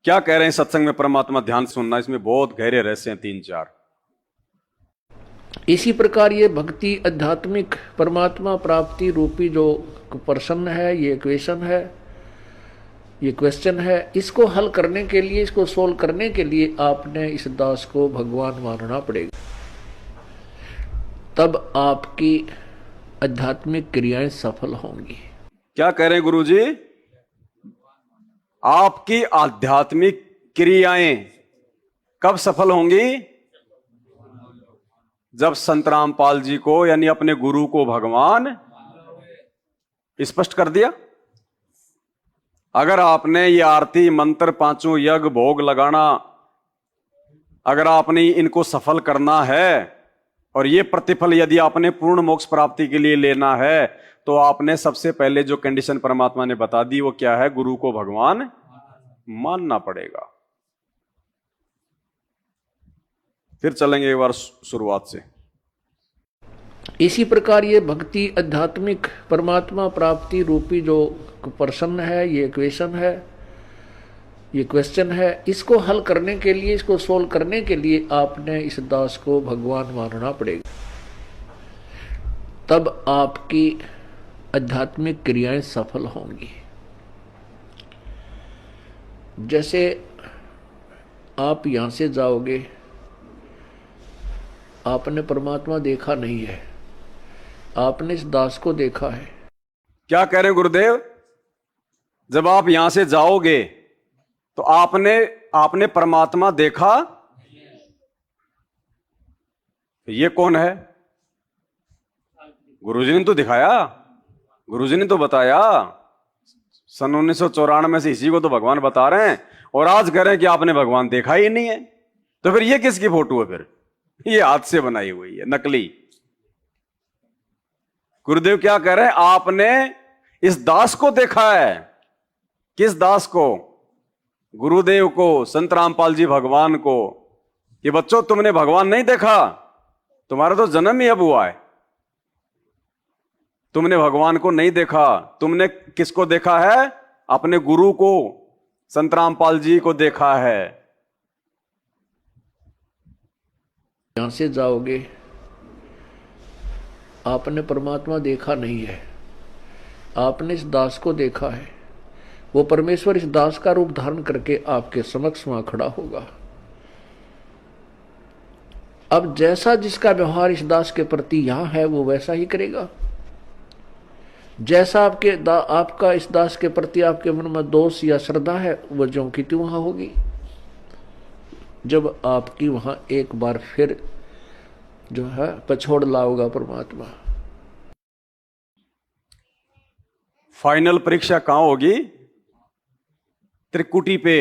क्या कह रहे हैं सत्संग में परमात्मा, ध्यान सुनना, इसमें बहुत गहरे रहस्य हैं, 3-4। इसी प्रकार ये भक्ति आध्यात्मिक परमात्मा प्राप्ति रूपी जो प्रश्न है, ये क्वेश्चन है, ये क्वेश्चन है, इसको हल करने के लिए, इसको सोल्व करने के लिए आपने इस दास को भगवान मानना पड़ेगा। तब आपकी आध्यात्मिक क्रियाएं सफल होंगी। क्या कह रहे हैं गुरुजी? आपकी आध्यात्मिक क्रियाएं कब सफल होंगी? जब संत रामपाल जी को यानी अपने गुरु को भगवान स्पष्ट कर दिया। अगर आपने ये आरती मंत्र, पांचों यज्ञ, भोग लगाना, अगर आपने इनको सफल करना है और ये प्रतिफल यदि आपने पूर्ण मोक्ष प्राप्ति के लिए लेना है, तो आपने सबसे पहले जो कंडीशन परमात्मा ने बता दी वो क्या है? गुरु को भगवान मानना पड़ेगा। फिर चलेंगे एक बार शुरुआत से। इसी प्रकार ये भक्ति आध्यात्मिक परमात्मा प्राप्ति रूपी जो प्रश्न है, ये क्वेश्चन है, ये क्वेश्चन है, इसको हल करने के लिए, इसको सोल्व करने के लिए आपने इस दास को भगवान मानना पड़ेगा। तब आपकी आध्यात्मिक क्रियाएं सफल होंगी। जैसे आप यहां से जाओगे, आपने परमात्मा देखा नहीं है, आपने इस दास को देखा है। क्या कह रहे हैं गुरुदेव? जब आप यहां से जाओगे तो आपने परमात्मा देखा, ये कौन है? गुरुजी ने तो दिखाया, गुरुजी ने तो बताया। सन 1994 से इसी को तो भगवान बता रहे हैं, और आज कह रहे हैं कि आपने भगवान देखा ही नहीं है। तो फिर ये किसकी फोटो है? फिर ये हाथ से बनाई हुई है, नकली। गुरुदेव क्या कह रहे हैं? आपने इस दास को देखा है। किस दास को? गुरुदेव को, संत रामपाल जी भगवान को। कि बच्चों, तुमने भगवान नहीं देखा, तुम्हारा तो जन्म ही अब हुआ है। तुमने भगवान को नहीं देखा, तुमने किसको देखा है? अपने गुरु को, संत रामपाल जी को देखा है। यहां से जाओगे, आपने परमात्मा देखा नहीं है, आपने इस दास को देखा है। वो परमेश्वर इस दास का रूप धारण करके आपके समक्ष वहां खड़ा होगा। अब जैसा जिसका व्यवहार इस दास के प्रति यहां है, वो वैसा ही करेगा। जैसा आपका इस दास के प्रति आपके मन में दोष या श्रद्धा है, वो ज्यों की त्यों वहां होगी। जब आपकी वहां एक बार फिर जो है पछोड़ लाओगा परमात्मा। फाइनल परीक्षा कहां होगी? त्रिकुटी पे।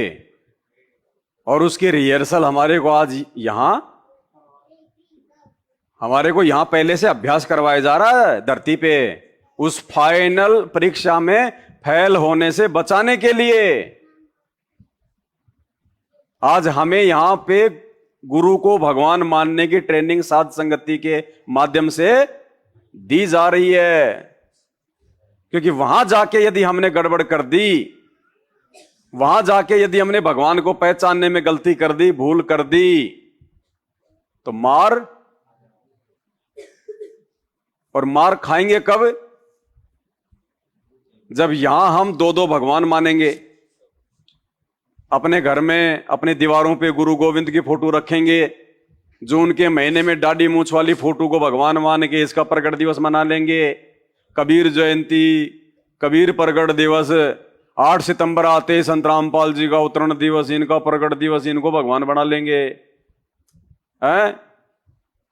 और उसकी रिहर्सल हमारे को आज हमारे को यहां पहले से अभ्यास करवाया जा रहा है धरती पे, उस फाइनल परीक्षा में फेल होने से बचाने के लिए। आज हमें यहां पे गुरु को भगवान मानने की ट्रेनिंग साध संगति के माध्यम से दी जा रही है। क्योंकि वहां जाके यदि हमने गड़बड़ कर दी, वहां जाके यदि हमने भगवान को पहचानने में गलती कर दी, भूल कर दी, तो मार खाएंगे कब? जब यहां हम दो भगवान मानेंगे। अपने घर में अपने दीवारों पे गुरु गोविंद की फोटो रखेंगे, जो उनके महीने में दाढ़ी मूछ वाली फोटो को भगवान मान के इसका प्रकट दिवस मना लेंगे। कबीर जयंती, कबीर प्रकट दिवस, 8 सितंबर आते संत रामपाल जी का उतरण दिवस, इनका प्रकट दिवस, इनको भगवान बना लेंगे। हैं?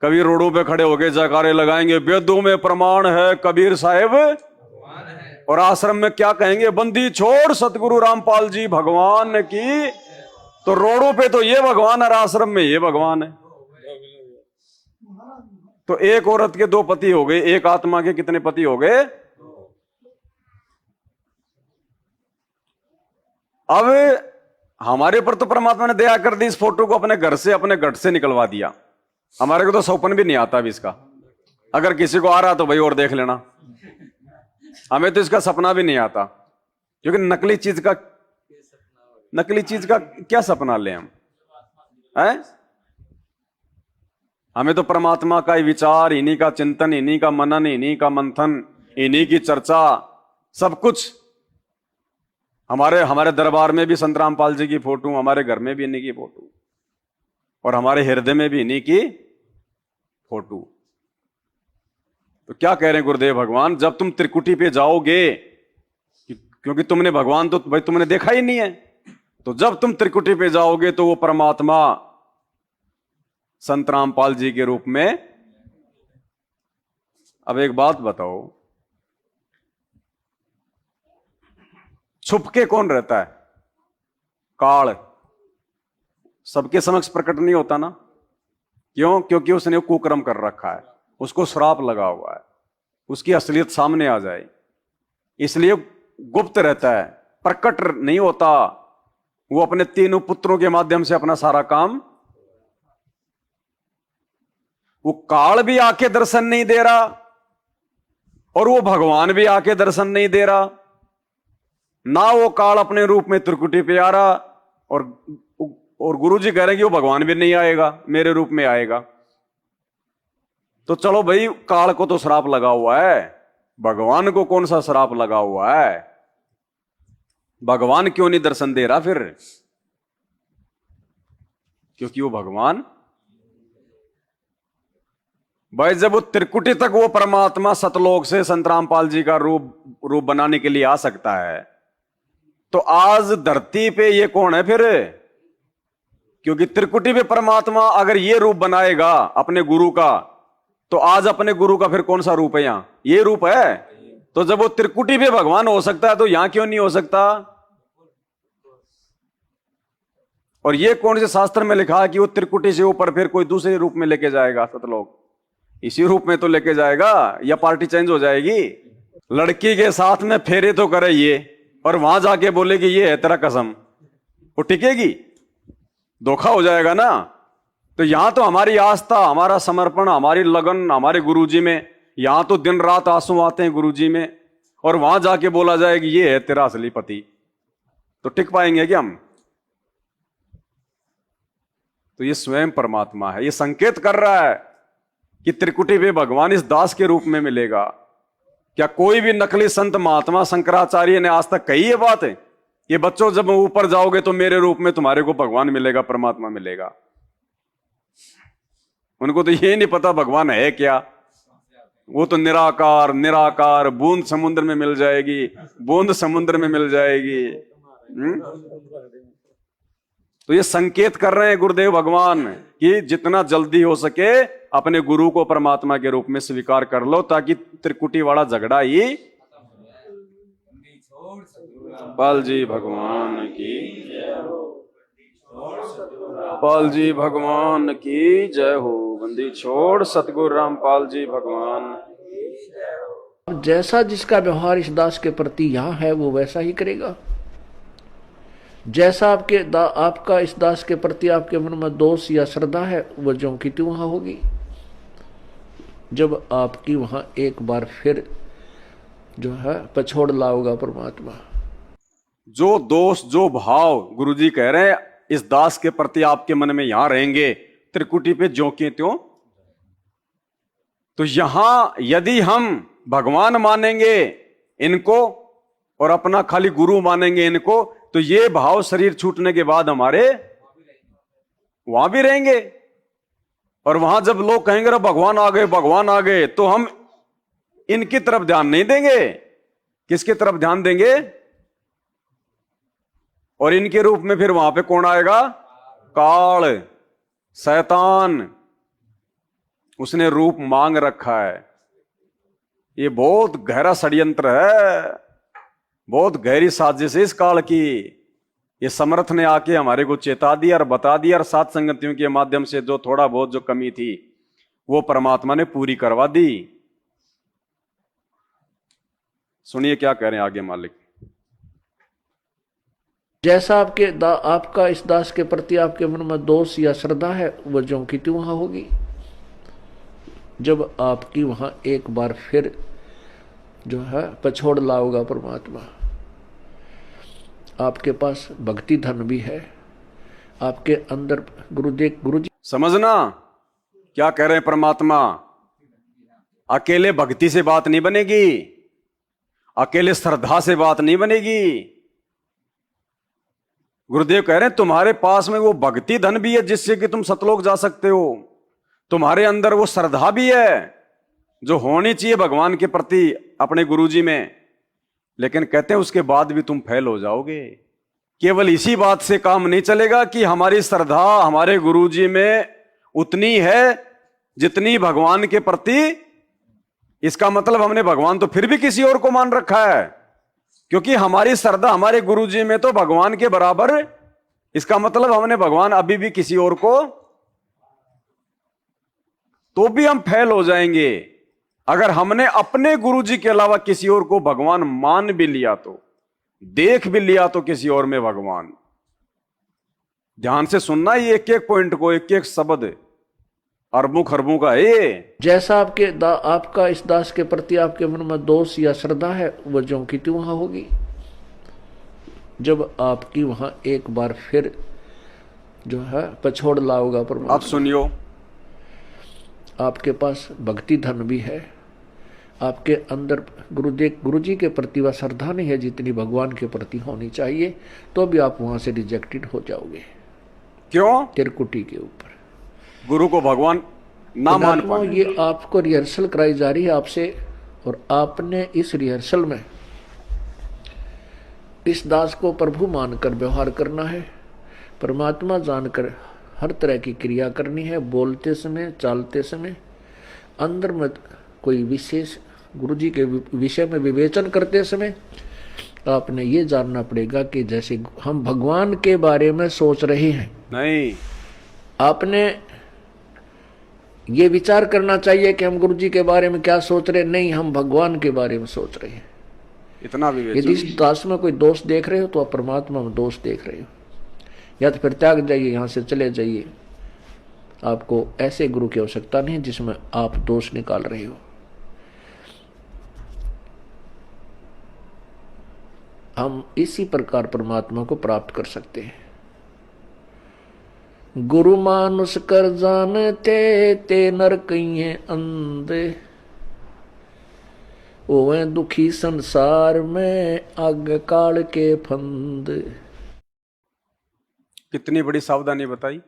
कबीर रोडों पे खड़े होके जयकारे लगाएंगे, वेदों में प्रमाण है कबीर साहेब भगवान है। और आश्रम में क्या कहेंगे? बंदी छोड़ सतगुरु रामपाल जी भगवान की। तो रोडों पे तो ये भगवान और आश्रम में ये भगवान है। तो एक औरत के 2 पति हो गए, एक आत्मा के कितने पति हो गए? अब हमारे ऊपर तो परमात्मा ने दया कर दी, इस फोटो को अपने घर से, अपने गढ़ से निकलवा दिया। हमारे को तो सौपन भी नहीं आता अभी इसका। अगर किसी को आ रहा तो भाई और देख लेना, हमें तो इसका सपना भी नहीं आता। क्योंकि नकली चीज का नकली चीज का क्या सपना लें हम, हैं? हमें तो परमात्मा का ही विचार, इन्हीं का चिंतन, इन्हीं का मनन, इन्हीं का मंथन, इन्हीं की चर्चा, सब कुछ। हमारे हमारे दरबार में भी संत रामपाल जी की फोटो, हमारे घर में भी इन्हीं की फोटो, और हमारे हृदय में भी इन्हीं की फोटो। तो क्या कह रहे हैं गुरुदेव भगवान, जब तुम त्रिकुटी पे जाओगे, क्योंकि तुमने भगवान तो भाई तुमने देखा ही नहीं है, तो जब तुम त्रिकुटी पे जाओगे तो वो परमात्मा संत रामपाल जी के रूप में। अब एक बात बताओ, छुप के कौन रहता है? काल सबके समक्ष प्रकट नहीं होता ना। क्यों? क्योंकि उसने कुकर्म कर रखा है, उसको श्राप लगा हुआ है, उसकी असलियत सामने आ जाए, इसलिए गुप्त रहता है, प्रकट नहीं होता। वो अपने तीनों पुत्रों के माध्यम से अपना सारा काम, वो काल भी आके दर्शन नहीं दे रहा और वो भगवान भी आके दर्शन नहीं दे रहा ना। वो काल अपने रूप में त्रिकुटी पे आ रहा, और गुरु जी कह रहे हैं कि वो भगवान भी नहीं आएगा, मेरे रूप में आएगा। तो चलो भाई, काल को तो श्राप लगा हुआ है, भगवान को कौन सा श्राप लगा हुआ है? भगवान क्यों नहीं दर्शन दे रहा फिर? क्योंकि वो भगवान भाई, जब वो त्रिकुटी तक वो परमात्मा सतलोक से संत रामपाल जी का रूप बनाने के लिए आ सकता है, तो आज धरती पे ये कौन है फिर? क्योंकि त्रिकुटी पे परमात्मा अगर ये रूप बनाएगा अपने गुरु का, तो आज अपने गुरु का फिर कौन सा रूप है? यहां ये रूप है। तो जब वो त्रिकुटी पे भगवान हो सकता है, तो यहां क्यों नहीं हो सकता? और ये कौन से शास्त्र में लिखा है कि वो त्रिकुटी से ऊपर फिर कोई दूसरे रूप में लेके जाएगा सतलोक? इसी रूप में तो लेके जाएगा, या पार्टी चेंज हो जाएगी? लड़की के साथ में फेरे तो करे ये, और वहां जाके बोले कि ये है तेरा कसम, वो टिकेगी? धोखा हो जाएगा ना। तो यहां तो हमारी आस्था, हमारा समर्पण, हमारी लगन हमारे गुरुजी में, यहां तो दिन रात आंसू आते हैं गुरुजी में, और वहां जाके बोला जाए कि ये है तेरा असली पति, तो टिक पाएंगे क्या हम? तो ये स्वयं परमात्मा है, ये संकेत कर रहा है कि त्रिकुटी पे भगवान इस दास के रूप में मिलेगा। क्या कोई भी नकली संत महात्मा शंकराचार्य ने आज तक कही है बात है कि बच्चों जब ऊपर जाओगे तो मेरे रूप में तुम्हारे को भगवान मिलेगा, परमात्मा मिलेगा? उनको तो ये नहीं पता भगवान है क्या। वो तो निराकार निराकार, बूंद समुद्र में मिल जाएगी, बूंद समुद्र में मिल जाएगी। तो ये संकेत कर रहे हैं गुरुदेव भगवान कि जितना जल्दी हो सके अपने गुरु को परमात्मा के रूप में स्वीकार कर लो, ताकि त्रिकुटी वाला झगड़ा ही। पाल जी भगवान की, पाल जी भगवान की जय हो। बंदी छोड़ सतगुरु रामपाल जी भगवान। जैसा जिसका व्यवहार इस दास के प्रति यहाँ है वो वैसा ही करेगा। जैसा आपका इस दास के प्रति आपके मन में दोष या श्रद्धा है, वो ज्यों की त्यों वहां होगी। जब आपकी वहां एक बार फिर जो है पछोड़ लाओगा परमात्मा। जो दोष जो भाव गुरुजी कह रहे हैं इस दास के प्रति आपके मन में यहां रहेंगे, त्रिकुटी पे ज्यों के त्यों। तो यहां यदि हम भगवान मानेंगे इनको और अपना खाली गुरु मानेंगे इनको, तो ये भाव शरीर छूटने के बाद हमारे वहां भी रहेंगे। और वहां जब लोग कहेंगे रे भगवान आ गए, भगवान आ गए, तो हम इनकी तरफ ध्यान नहीं देंगे। किसकी तरफ ध्यान देंगे? और इनके रूप में फिर वहां पे कौन आएगा? काल, शैतान। उसने रूप मांग रखा है। ये बहुत गहरा षड्यंत्र है, बहुत गहरी साजिश है इस काल की। ये समर्थ ने आके हमारे को चेता दिया और बता दिया, और सात संगतियों के माध्यम से जो थोड़ा बहुत जो कमी थी वो परमात्मा ने पूरी करवा दी। सुनिए क्या कह रहे हैं आगे मालिक। जैसा आपका इस दास के प्रति आपके मन में दोष या श्रद्धा है, वो ज्यों की त्यों वहां होगी। जब आपकी वहां एक बार फिर जो है पछोड़ लाओगा परमात्मा। आपके पास भक्ति धन भी है, आपके अंदर गुरु जी। समझना क्या कह रहे हैं परमात्मा। अकेले भक्ति से बात नहीं बनेगी, अकेले श्रद्धा से बात नहीं बनेगी। गुरुदेव कह रहे हैं तुम्हारे पास में वो भक्ति धन भी है जिससे कि तुम सतलोक जा सकते हो, तुम्हारे अंदर वो श्रद्धा भी है जो होनी चाहिए भगवान के प्रति अपने गुरुजी में। लेकिन कहते हैं उसके बाद भी तुम फेल हो जाओगे। केवल इसी बात से काम नहीं चलेगा कि हमारी श्रद्धा हमारे गुरुजी में उतनी है जितनी भगवान के प्रति। इसका मतलब हमने भगवान तो फिर भी किसी और को मान रखा है, क्योंकि हमारी श्रद्धा हमारे गुरुजी में तो भगवान के बराबर। इसका मतलब हमने भगवान अभी भी किसी और को, तो भी हम फेल हो जाएंगे। अगर हमने अपने गुरुजी के अलावा किसी और को भगवान मान भी लिया, तो देख भी लिया, तो किसी और में भगवान। ध्यान से सुनना ये एक एक पॉइंट को, एक एक शब्द अरबों खरबों का है। जैसा आपका इस दास के प्रति आपके मन में दोष या श्रद्धा है, वो ज्यों की त्यों वहां होगी। जब आपकी वहां एक बार फिर जो है पछोड़ लाओगा परमात्मा। अब सुनियो, आपके पास भक्ति धन भी है, आपके अंदर गुरु जी के प्रति वह श्रद्धा नहीं है जितनी भगवान के प्रति होनी चाहिए, तो भी आप वहां से रिजेक्टेड हो जाओगे। क्यों? त्रिकुटी के ऊपर गुरु को भगवान ना मान पाए। ये आपको रिहर्सल कराई जा रही है आपसे, और आपने इस रिहर्सल में इस दास को प्रभु मानकर व्यवहार करना है, परमात्मा जानकर हर तरह की क्रिया करनी है। बोलते समय, चालते समय, अंदर में कोई विशेष गुरुजी के विषय में विवेचन करते समय आपने ये जानना पड़ेगा कि जैसे हम भगवान के बारे में सोच रहे हैं, नहीं, आपने ये विचार करना चाहिए कि हम गुरुजी के बारे में क्या सोच रहे हैं। नहीं, हम भगवान के बारे में सोच रहे हैं। इतना विवेचन। यदि इस दास में कोई दोष देख रहे हो तो आप परमात्मा में दोष देख रहे हो, या तो फिर त्याग जाइए, यहां से चले जाइए। आपको ऐसे गुरु की आवश्यकता नहीं जिसमें आप दोष निकाल रहे हो। हम इसी प्रकार परमात्मा को प्राप्त कर सकते हैं। गुरु मानुष कर जानते ते नर कहिए अंधे, ओवे दुखी संसार में आग काल के फंद। कितनी बड़ी सावधानी बताई।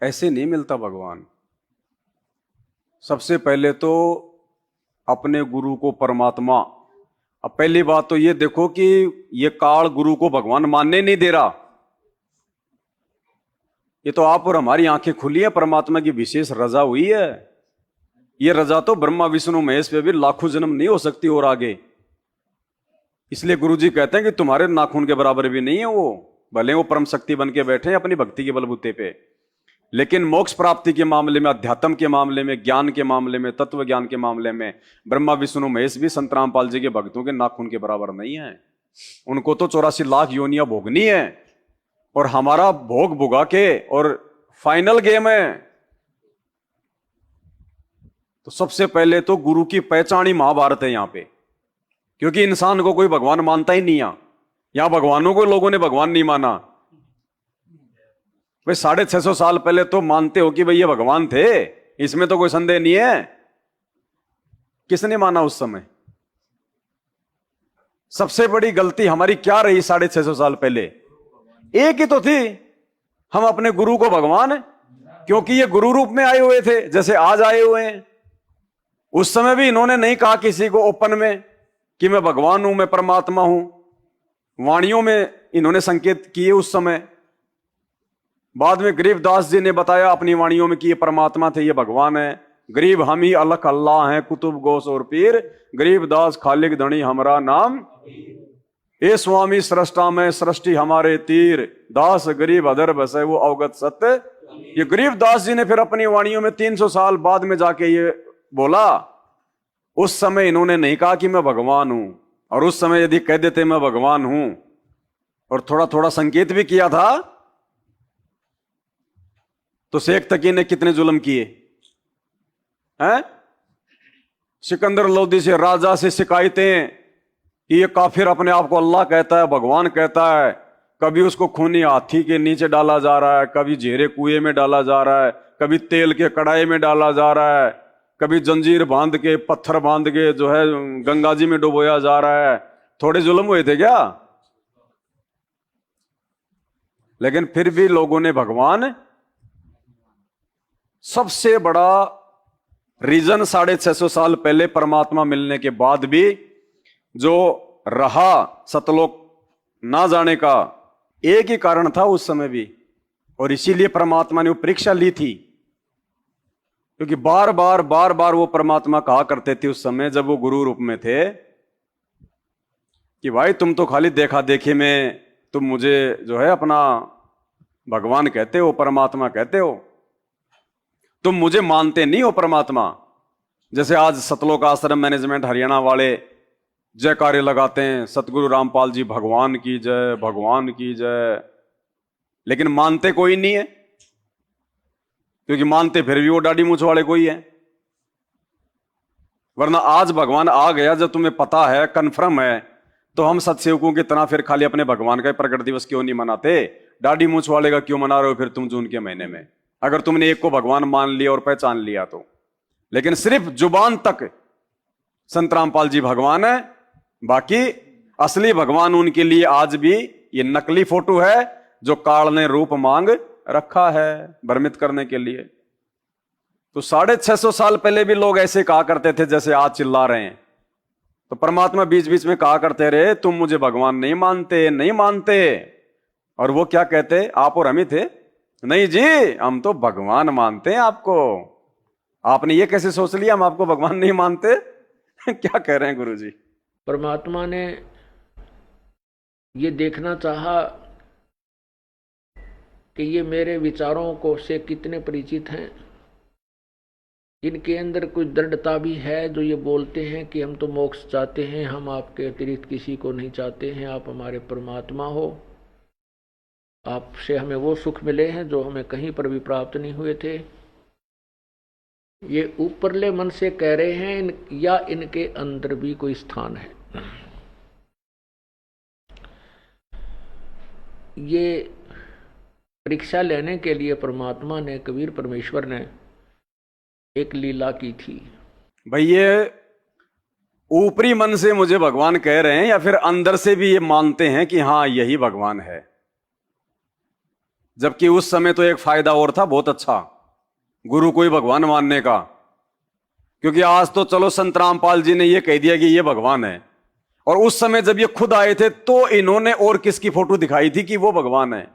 ऐसे नहीं मिलता भगवान। सबसे पहले तो अपने गुरु को परमात्मा। अब पहली बात तो ये देखो कि ये काल गुरु को भगवान मानने नहीं दे रहा। ये तो आप और हमारी आंखें खुली है, परमात्मा की विशेष रजा हुई है। ये रजा तो ब्रह्मा विष्णु महेश पे भी लाखों जन्म नहीं हो सकती और आगे। इसलिए गुरुजी कहते हैं कि तुम्हारे नाखून के बराबर भी नहीं है वो, भले वो परम शक्ति बन के बैठे हैं अपनी भक्ति के बलबूते पे। लेकिन मोक्ष प्राप्ति के मामले में, अध्यात्म के मामले में, ज्ञान के मामले में, तत्व ज्ञान के मामले में ब्रह्मा विष्णु महेश भी संत रामपाल जी के भक्तों के नाखून के बराबर नहीं है। उनको तो 84 लाख योनियां भोगनी है, और हमारा भोग भुगा के और फाइनल गेम है। तो सबसे पहले तो गुरु की पहचान ही महाभारत है यहां पे, क्योंकि इंसान को कोई भगवान मानता ही नहीं है। यहां भगवानों को लोगों ने भगवान नहीं माना। भाई 650 साल पहले तो मानते हो कि भाई ये भगवान थे, इसमें तो कोई संदेह नहीं है। किसने माना उस समय? सबसे बड़ी गलती हमारी क्या रही 650 साल पहले? एक ही तो थी, हम अपने गुरु को भगवान, क्योंकि ये गुरु रूप में आए हुए थे जैसे आज आए हुए हैं। उस समय भी इन्होंने नहीं कहा किसी को ओपन में कि मैं भगवान हूं, मैं परमात्मा हूं। वाणियों में इन्होंने संकेत किए उस समय। बाद में गरीबदास जी ने बताया अपनी वाणियों में कि ये परमात्मा थे, ये भगवान है। गरीब हम ही अलख अल्लाह हैं, कुतुब गौस और पीर, गरीबदास खालिक धनी हमारा नाम। ए स्वामी सृष्टा में सृष्टि हमारे तीर, दास गरीब अदर बसे वो अवगत सत्य। ये गरीबदास जी ने फिर अपनी वाणियों में 300 साल बाद में जाके ये बोला। उस समय इन्होंने नहीं कहा कि मैं भगवान हूं, और उस समय यदि कह देते मैं भगवान हूं और थोड़ा थोड़ा संकेत भी किया था, तो शेख तकी ने कितने जुल्म किए हैं। सिकंदर लोदी से राजा से शिकायतें, कि ये काफिर अपने आप को अल्लाह कहता है, भगवान कहता है, कभी उसको खूनी हाथी के नीचे डाला जा रहा है, कभी झेरे कुएं में डाला जा रहा है, कभी तेल के कड़ाई में डाला जा रहा है, कभी जंजीर बांध के, पत्थर बांध के जो है गंगा जी में डुबोया जा रहा है। थोड़े जुल्म हुए थे क्या? लेकिन फिर भी लोगों ने भगवान, सबसे बड़ा रीजन 650 साल पहले परमात्मा मिलने के बाद भी जो रहा सतलोक ना जाने का, एक ही कारण था उस समय भी, और इसीलिए परमात्मा ने वो परीक्षा ली थी। क्योंकि बार बार वो परमात्मा कहा करते थे उस समय जब वो गुरु रूप में थे कि भाई तुम तो खाली देखा देखी में तुम मुझे जो है अपना भगवान कहते हो, परमात्मा कहते हो, तुम मुझे मानते नहीं हो परमात्मा। जैसे आज सतलोक आश्रम मैनेजमेंट हरियाणा वाले जयकारे लगाते हैं, सतगुरु रामपाल जी भगवान की जय, भगवान की जय, लेकिन मानते कोई नहीं है। क्योंकि मानते फिर भी वो दाढ़ी मूंछ वाले कोई है। वरना आज भगवान आ गया जब तुम्हें पता है, कन्फर्म है, तो हम सत्सेवकों की तरह फिर खाली अपने भगवान का प्रकट दिवस क्यों नहीं मनाते? दाढ़ी मूंछ वाले का क्यों मना रहे हो फिर तुम जून के महीने में, अगर तुमने एक को भगवान मान लिया और पहचान लिया तो? लेकिन सिर्फ जुबान तक संत रामपाल जी भगवान है, बाकी असली भगवान उनके लिए आज भी ये नकली फोटो है जो काल ने रूप मांग रखा है भ्रमित करने के लिए। तो 650 साल पहले भी लोग ऐसे कहा करते थे जैसे आज चिल्ला रहे हैं। तो परमात्मा बीच बीच में कहा करते रहे तुम मुझे भगवान नहीं मानते, नहीं मानते। और वो क्या कहते, आप और हम ही थे, नहीं जी हम तो भगवान मानते हैं आपको। आपने ये कैसे सोच लिया हम आपको भगवान नहीं मानते? क्या कह रहे हैं गुरु जी? परमात्मा ने ये देखना चाहा कि ये मेरे विचारों को से कितने परिचित हैं, इनके अंदर कुछ दृढ़ता भी है जो ये बोलते हैं कि हम तो मोक्ष चाहते हैं, हम आपके अतिरिक्त किसी को नहीं चाहते हैं, आप हमारे परमात्मा हो, आपसे हमें वो सुख मिले हैं जो हमें कहीं पर भी प्राप्त नहीं हुए थे। ये ऊपरले मन से कह रहे हैं या इनके अंदर भी कोई स्थान है? ये परीक्षा लेने के लिए परमात्मा ने, कबीर परमेश्वर ने एक लीला की थी। भाई ये ऊपरी मन से मुझे भगवान कह रहे हैं या फिर अंदर से भी ये मानते हैं कि हाँ यही भगवान है? जबकि उस समय तो एक फायदा और था बहुत अच्छा गुरु को ही भगवान मानने का। क्योंकि आज तो चलो संत रामपाल जी ने ये कह दिया कि ये भगवान है, और उस समय जब ये खुद आए थे तो इन्होंने और किसकी फोटो दिखाई थी कि वो भगवान है?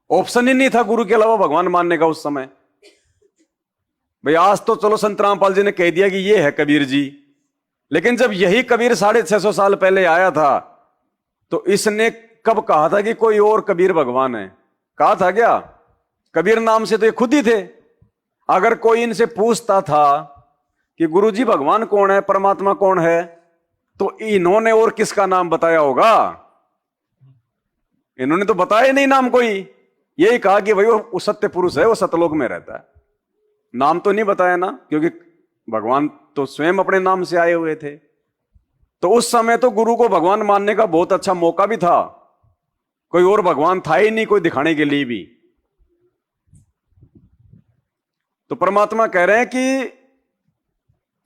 ऑप्शन ही नहीं था गुरु के अलावा भगवान मानने का उस समय। भाई आज तो चलो संत रामपाल जी ने कह दिया कि ये है कबीर जी, लेकिन जब यही कबीर 650 साल पहले आया था तो इसने कब कहा था कि कोई और कबीर भगवान है? कहा था क्या? कबीर नाम से तो ये खुद ही थे। अगर कोई इनसे पूछता था कि गुरु जी भगवान कौन है, परमात्मा कौन है, तो इन्होंने और किसका नाम बताया होगा? इन्होंने तो बताया नहीं नाम कोई। यही कहा कि भाई वो सत्य पुरुष है, वो सतलोक में रहता है। नाम तो नहीं बताया ना, क्योंकि भगवान तो स्वयं अपने नाम से आए हुए थे। तो उस समय तो गुरु को भगवान मानने का बहुत अच्छा मौका भी था, कोई और भगवान था ही नहीं कोई दिखाने के लिए भी। तो परमात्मा कह रहे हैं कि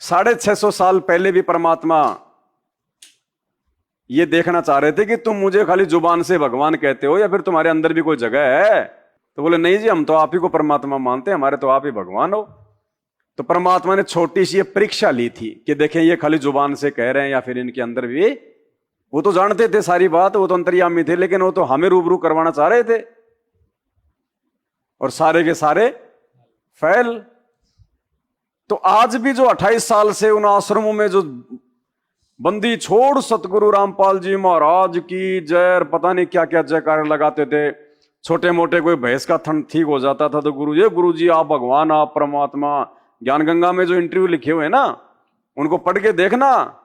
650 साल पहले भी परमात्मा ये देखना चाह रहे थे कि तुम मुझे खाली जुबान से भगवान कहते हो या फिर तुम्हारे अंदर भी कोई जगह है। तो बोले नहीं जी हम तो आप ही को परमात्मा मानते हैं, हमारे तो आप ही भगवान हो। तो परमात्मा ने छोटी सी ये परीक्षा ली थी कि देखें ये खाली जुबान से कह रहे हैं या फिर इनके अंदर भी, वो तो जानते थे सारी बात, वो तो अंतर्यामी थे, लेकिन वो तो हमें रूबरू करवाना चाह रहे थे, और सारे के सारे फैल। तो आज भी जो 28 साल से उन आश्रमों में जो बंदी छोड़ सतगुरु रामपाल जी महाराज की जय, पता नहीं क्या क्या जयकार लगाते थे। छोटे मोटे कोई भैंस का थन ठीक हो जाता था तो गुरु जी आप भगवान, आप परमात्मा। ज्ञान गंगा में जो इंटरव्यू लिखे हुए हैं ना, उनको पढ़ के देखना,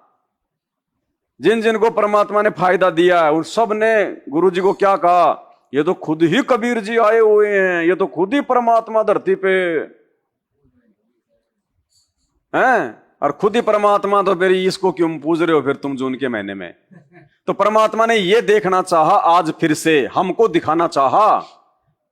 जिन जिनको परमात्मा ने फायदा दिया है उन सब ने गुरु जी को क्या कहा, ये तो खुद ही कबीर जी आए हुए हैं, ये तो खुद ही परमात्मा धरती पे हैं। और खुद ही परमात्मा, तो फिर इसको क्यों पूज रहे हो फिर तुम जून के महीने में? तो परमात्मा ने ये देखना चाहा, आज फिर से हमको दिखाना चाहा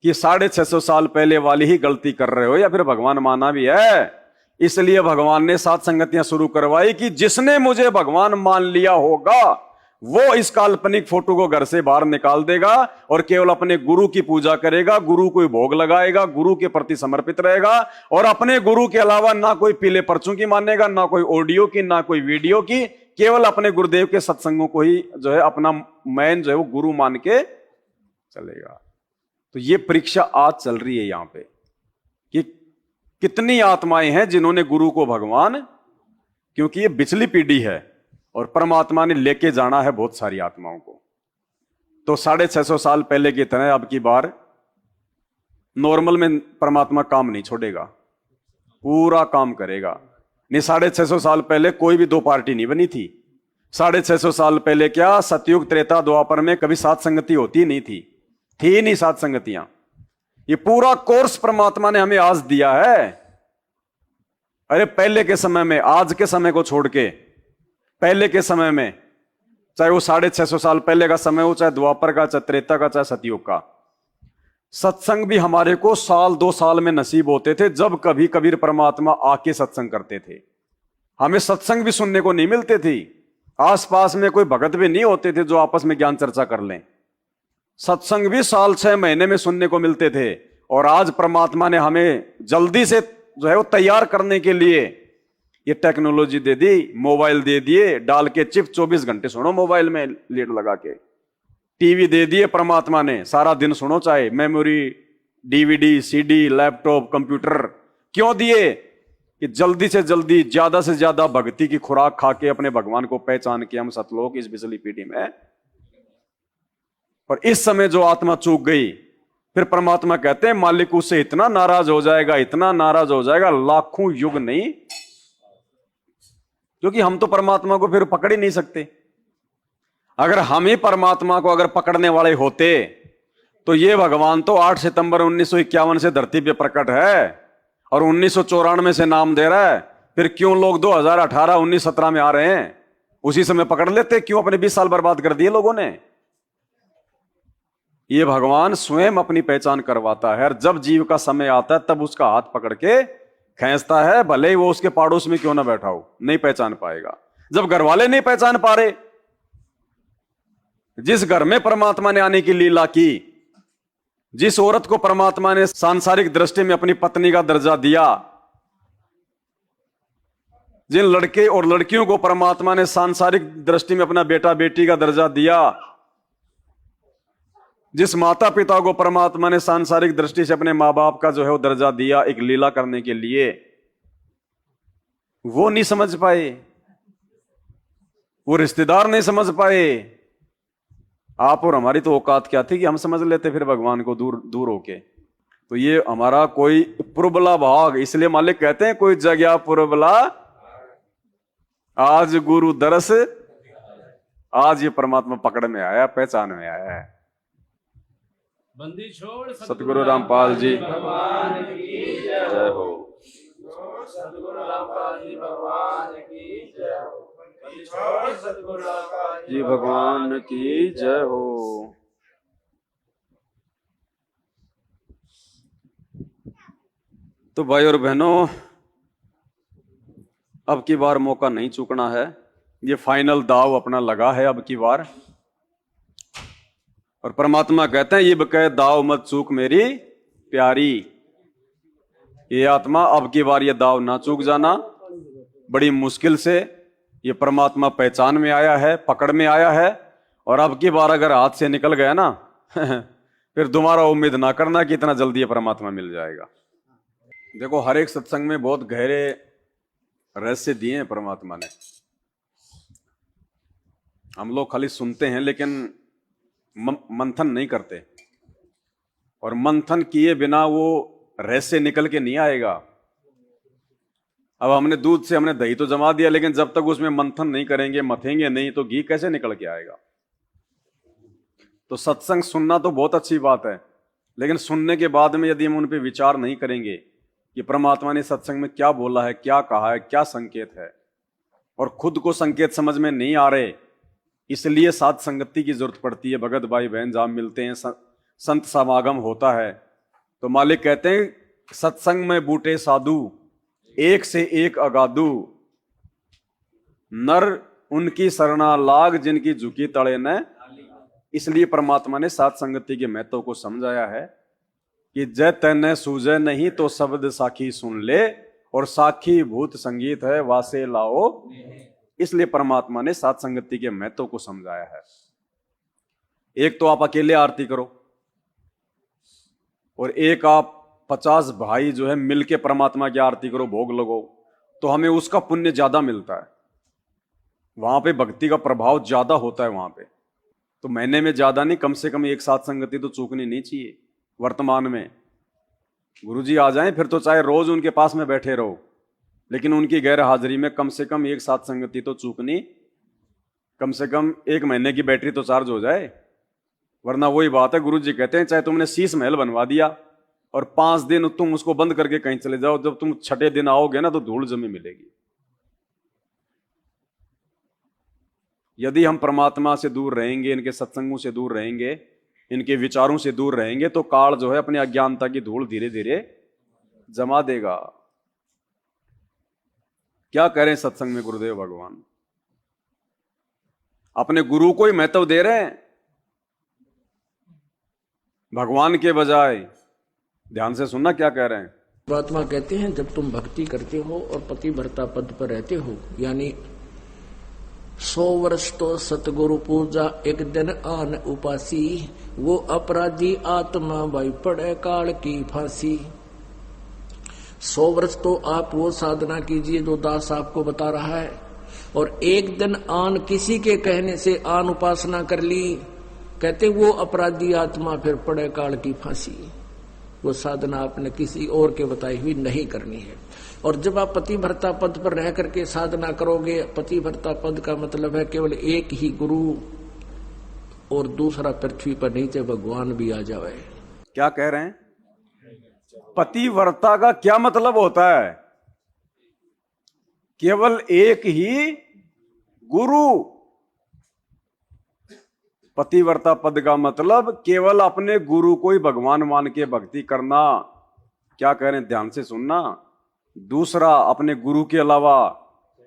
कि 650 साल पहले वाली ही गलती कर रहे हो या फिर भगवान माना भी है। इसलिए भगवान ने 7 संगतियां शुरू करवाई कि जिसने मुझे भगवान मान लिया होगा वो इस काल्पनिक फोटो को घर से बाहर निकाल देगा और केवल अपने गुरु की पूजा करेगा, गुरु को भोग लगाएगा, गुरु के प्रति समर्पित रहेगा और अपने गुरु के अलावा ना कोई पीले पर्चों की मानेगा, ना कोई ऑडियो की, ना कोई वीडियो की, केवल अपने गुरुदेव के सत्संगों को ही जो है अपना मैन जो है वो गुरु मान के चलेगा। तो ये परीक्षा आज चल रही है यहां पे कि कितनी आत्माएं हैं जिन्होंने गुरु को भगवान, क्योंकि ये पिछली पीढ़ी है और परमात्मा ने लेके जाना है बहुत सारी आत्माओं को। तो 650 साल पहले की तरह अब की बार नॉर्मल में परमात्मा काम नहीं छोड़ेगा, पूरा काम करेगा। नहीं, 650 साल पहले कोई भी 2 पार्टी नहीं बनी थी। 650 साल पहले क्या, सतयुग त्रेता द्वापर में कभी 7 संगति होती नहीं थी नहीं 7 संगतियां। ये पूरा कोर्स परमात्मा ने हमें आज दिया है। अरे पहले के समय में, आज के समय को छोड़ के पहले के समय में, चाहे वो 650 साल पहले का समय हो, चाहे द्वापर का, चाहे त्रेता का, चाहे सतयुग का, सत्संग भी हमारे को 1-2 साल में नसीब होते थे। जब कभी कबीर परमात्मा आके सत्संग करते थे, हमें सत्संग भी सुनने को नहीं मिलते थे। आसपास में कोई भगत भी नहीं होते थे जो आपस में ज्ञान चर्चा कर लें। सत्संग भी 6 महीने में सुनने को मिलते थे। और आज परमात्मा ने हमें जल्दी से जो है वो तैयार करने के लिए ये टेक्नोलॉजी दे दी, मोबाइल दे दिए, डाल के चिप 24 घंटे सुनो मोबाइल में लीड लगा के। टीवी दे दिए परमात्मा ने, सारा दिन सुनो, चाहे memory, DVD, CD, laptop, computer. क्यों दिए? कि जल्दी से जल्दी, ज्यादा से ज्यादा भक्ति की खुराक खा के अपने भगवान को पहचान के हम सतलोक इस पिछली पीढ़ी में। और इस समय जो आत्मा चूक गई, फिर परमात्मा कहते हैं मालिक उससे इतना नाराज हो जाएगा, इतना नाराज हो जाएगा, लाखों युग नहीं, क्योंकि हम तो परमात्मा को फिर पकड़ ही नहीं सकते। अगर हम ही परमात्मा को अगर पकड़ने वाले होते तो ये भगवान तो 8 सितंबर 1951 से धरती पे प्रकट है और 1994 से नाम दे रहा है। फिर क्यों लोग 2018, 19, 17 में आ रहे हैं? उसी समय पकड़ लेते, क्यों अपने 20 साल बर्बाद कर दिए लोगों ने? ये भगवान स्वयं अपनी पहचान करवाता है और जब जीव का समय आता है तब उसका हाथ पकड़ के खींचता है, भले ही वो उसके पड़ोस में क्यों ना बैठा हो, नहीं पहचान पाएगा। जब घर वाले नहीं पहचान पा रहे, जिस घर में परमात्मा ने आने की लीला की, जिस औरत को परमात्मा ने सांसारिक दृष्टि में अपनी पत्नी का दर्जा दिया, जिन लड़के और लड़कियों को परमात्मा ने सांसारिक दृष्टि में अपना बेटा बेटी का दर्जा दिया, जिस माता पिता को परमात्मा ने सांसारिक दृष्टि से अपने मां बाप का जो है वो दर्जा दिया एक लीला करने के लिए, वो नहीं समझ पाए, वो रिश्तेदार नहीं समझ पाए। आप और हमारी तो औकात क्या थी कि हम समझ लेते फिर भगवान को दूर दूर होके। तो ये हमारा कोई पुरबला भाग, इसलिए मालिक कहते हैं कोई जगह पुरबला आज गुरु दरस, आज ये परमात्मा पकड़ में आया, पहचान में आया है। बंदी छोड़ सतगुरु रामपाल जी भगवान की जय हो। सतगुरु रामपाल जी भगवान की जय हो। बंदी छोड़ सतगुरु रामपाल जी भगवान की जय हो। तो भाई और बहनों, अब की बार मौका नहीं चूकना है, ये फाइनल दाव अपना लगा है अब की बार। और परमात्मा कहते हैं ये बकय दाव मत चूक मेरी प्यारी। ये आत्मा अब की बार ये दाव ना चूक जाना। बड़ी मुश्किल से ये परमात्मा पहचान में आया है, पकड़ में आया है, और अब की बार अगर हाथ से निकल गया ना फिर दोबारा उम्मीद ना करना कि इतना जल्दी ये परमात्मा मिल जाएगा। देखो, हर एक सत्संग में बहुत गहरे रहस्य दिए हैं परमात्मा ने। हम लोग खाली सुनते हैं लेकिन मंथन नहीं करते, और मंथन किए बिना वो रहस्य निकल के नहीं आएगा। अब हमने दूध से हमने दही तो जमा दिया, लेकिन जब तक उसमें मंथन नहीं करेंगे, मथेंगे नहीं, तो घी कैसे निकल के आएगा? तो सत्संग सुनना तो बहुत अच्छी बात है, लेकिन सुनने के बाद में यदि हम उन पे विचार नहीं करेंगे कि परमात्मा ने सत्संग में क्या बोला है, क्या कहा है, क्या संकेत है, और खुद को संकेत समझ में नहीं आ रहे, इसलिए साध संगति की जरूरत पड़ती है। भगत भाई बहन जहां मिलते हैं, संत समागम होता है, तो मालिक कहते हैं सत्संग में बूटे साधु, एक से एक अगाधु, नर उनकी शरणा लाग, जिनकी झुकी तड़े न। इसलिए परमात्मा ने साध संगति के महत्व को समझाया है कि जय तैने सूझे नहीं तो शब्द साखी सुन ले, और साखी भूत संगीत है वासे लाओ। इसलिए परमात्मा ने साध संगति के महत्व को समझाया है। एक तो आप अकेले आरती करो, और एक आप 50 भाई जो है मिलके परमात्मा की आरती करो, भोग लगो, तो हमें उसका पुण्य ज्यादा मिलता है। वहां पे भक्ति का प्रभाव ज्यादा होता है वहां पे। तो महीने में ज्यादा नहीं, कम से कम एक साथ संगति तो चूकनी नहीं चाहिए। वर्तमान में गुरुजी आ जाएं फिर तो चाहे रोज उनके पास में बैठे रहो, लेकिन उनकी गैर हाजिरी में कम से कम एक साथ संगति तो चूकनी, कम से कम 1 महीने की बैटरी तो चार्ज हो जाए। वरना वही बात है, गुरुजी कहते हैं चाहे तुमने 6 महल बनवा दिया और 5 दिन तुम उसको बंद करके कहीं चले जाओ, जब तुम 6ठे दिन आओगे ना तो धूल जमी मिलेगी। यदि हम परमात्मा से दूर रहेंगे, इनके सत्संगों से दूर रहेंगे, इनके विचारों से दूर रहेंगे, तो काल जो है अपनी अज्ञानता की धूल धीरे धीरे जमा देगा। क्या कह रहे हैं सत्संग में गुरुदेव भगवान? अपने गुरु को ही महत्व दे रहे हैं भगवान के बजाय। ध्यान से सुनना क्या कह रहे हैं। परमात्मा कहते हैं जब तुम भक्ति करते हो और पतिव्रता पद पर रहते हो, यानी 100 वर्ष तो सतगुरु पूजा, एक दिन आन उपासी, वो अपराधी आत्मा भाई पड़े काल की फांसी। 100 वर्ष तो आप वो साधना कीजिए जो दास आपको बता रहा है, और एक दिन आन किसी के कहने से आन उपासना कर ली, कहते वो अपराधी आत्मा फिर पड़े काल की फांसी। वो साधना आपने किसी और के बताई हुई नहीं करनी है। और जब आप पतिव्रता पद पर रह करके साधना करोगे, पतिव्रता पद का मतलब है केवल एक ही गुरु और दूसरा पृथ्वी पर नीचे भगवान भी आ जाए। क्या कह रहे हैं? पतिव्रता का क्या मतलब होता है? केवल एक ही गुरु। पतिव्रता पद का मतलब केवल अपने गुरु को ही भगवान मान के भक्ति करना। क्या कह रहे हैं? ध्यान से सुनना। दूसरा अपने गुरु के अलावा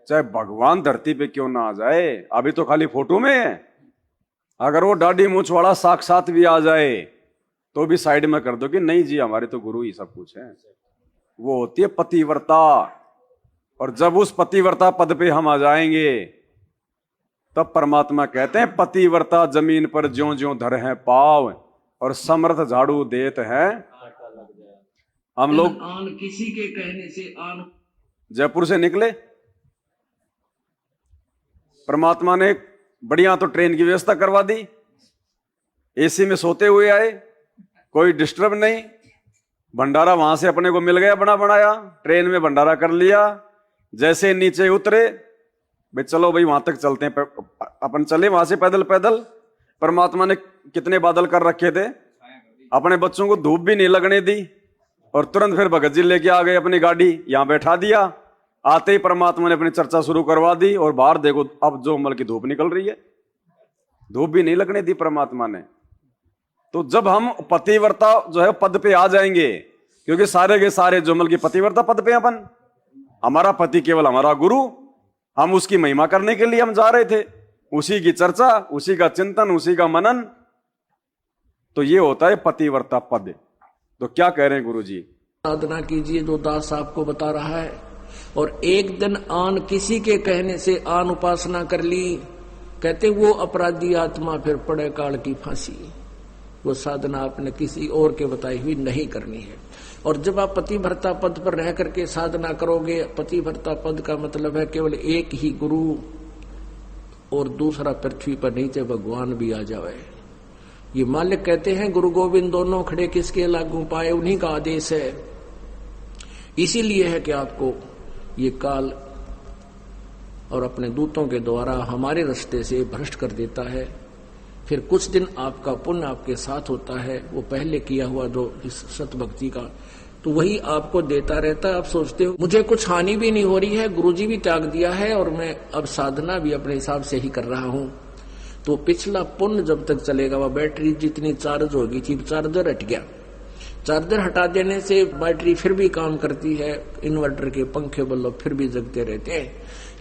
चाहे भगवान धरती पे क्यों ना आ जाए, अभी तो खाली फोटो में है, अगर वो दाढ़ी मूंछ वाला साक्षात भी आ जाए तो भी साइड में कर दो कि नहीं जी हमारे तो गुरु ही सब कुछ है। वो होती है पतिव्रता। और जब उस पतिव्रता पद पे हम आ जाएंगे तब परमात्मा कहते हैं पतिव्रता जमीन पर ज्यों ज्यों धर है पाव, और समर्थ झाड़ू देत है। हम लोग आन किसी के कहने से आन जयपुर से निकले, परमात्मा ने बढ़िया तो ट्रेन की व्यवस्था करवा दी, एसी में सोते हुए आए, कोई डिस्टर्ब नहीं। भंडारा वहां से अपने को मिल गया बना बनाया, ट्रेन में भंडारा कर लिया। जैसे नीचे उतरे, भाई चलो भाई वहां तक चलते हैं, अपन चले वहां से पैदल पैदल। परमात्मा ने कितने बादल कर रखे थे, अपने बच्चों को धूप भी नहीं लगने दी, और तुरंत फिर भगत जी लेके आ गए अपनी गाड़ी, यहां बैठा दिया। आते ही परमात्मा ने अपनी चर्चा शुरू करवा दी, और बाहर देखो अब जो उमल की धूप निकल रही है, धूप भी नहीं लगने दी परमात्मा ने। तो जब हम पतिव्रता जो है पद पे आ जाएंगे, क्योंकि सारे के सारे जुमल की पतिव्रता पद पे अपन, हमारा पति केवल हमारा गुरु, हम उसकी महिमा करने के लिए हम जा रहे थे, उसी की चर्चा, उसी का चिंतन, उसी का मनन, तो ये होता है पतिव्रता पद। तो क्या कह रहे हैं गुरु जी? साधना कीजिए जो दास आपको बता रहा है, और एक दिन आन किसी के कहने से आन उपासना कर ली, कहते वो अपराधी आत्मा फिर पड़े काल की फांसी। वो साधना आपने किसी और के बताई हुई नहीं करनी है। और जब आप पतिव्रता पद पर रह करके साधना करोगे, पतिव्रता पद का मतलब है केवल एक ही गुरु और दूसरा पृथ्वी पर नीचे भगवान भी आ जाए। ये मालिक कहते हैं गुरु गोविंद दोनों खड़े किसके लागू पाए, उन्हीं का आदेश है। इसीलिए है कि आपको ये काल और अपने दूतों के द्वारा हमारे रास्ते से भ्रष्ट कर देता है। फिर कुछ दिन आपका पुण्य आपके साथ होता है, वो पहले किया हुआ जो इस सतभक्ति का तो वही आपको देता रहता है। आप सोचते हो मुझे कुछ हानि भी नहीं हो रही है, गुरुजी भी त्याग दिया है और मैं अब साधना भी अपने हिसाब से ही कर रहा हूं, तो पिछला पुण्य जब तक चलेगा, वह बैटरी जितनी चार्ज होगी थी, चार्जर हट गया, चार्जर हटा देने से बैटरी फिर भी काम करती है, इन्वर्टर के पंखे बल्ब फिर भी जगते रहते हैं,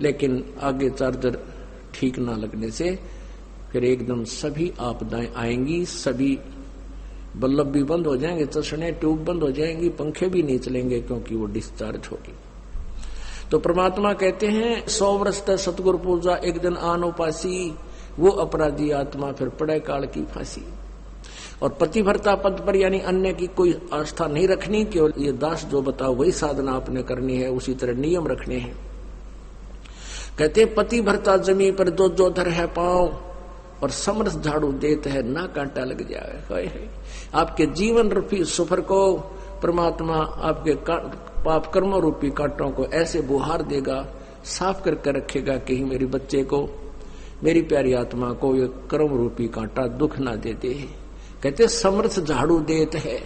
लेकिन आगे चार्जर ठीक ना लगने से फिर एकदम सभी आपदाएं आएंगी, सभी बल्ब भी बंद हो जाएंगे, चश्मे ट्यूब बंद हो जाएंगी, पंखे भी नहीं चलेंगे क्योंकि वो डिस्चार्ज होगी। तो परमात्मा कहते हैं 100 वर्ष तक सतगुरु पूजा, एक दिन आन उपासी, वो अपराधी आत्मा फिर पड़े काल की फांसी। और पतिव्रता पद पर यानी अन्य की कोई आस्था नहीं रखनी, केवल ये दास जो बताओ वही साधना आपने करनी है, उसी तरह नियम रखने हैं। कहते पतिव्रता जमी पर जो जो धर है पांव, और समरस झाड़ू देते है ना कांटा लग जाए। आपके जीवन रूपी सफर को परमात्मा आपके पाप कर्म रूपी कांटों को ऐसे बुहार देगा, साफ करके रखेगा कि मेरे बच्चे को, मेरी प्यारी आत्मा को ये कर्म रूपी कांटा दुख ना देते। कहते समर्थ झाड़ू देते है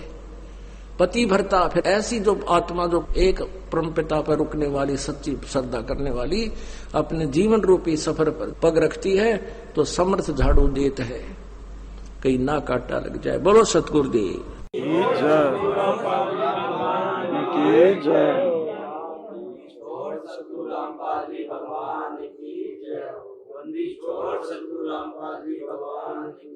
पति भरता, फिर ऐसी जो आत्मा जो एक परमपिता पर रुकने वाली, सच्ची श्रद्धा करने वाली, अपने जीवन रूपी सफर पर पग रखती है, तो समर्थ झाड़ू देत है कहीं ना कांटा लग जाए। बोलो सतगुरुदेव की जय। सतगुरु रामपाल जी भगवान की जय। बंदी छोड़ सतगुरु रामपाल जी भगवान की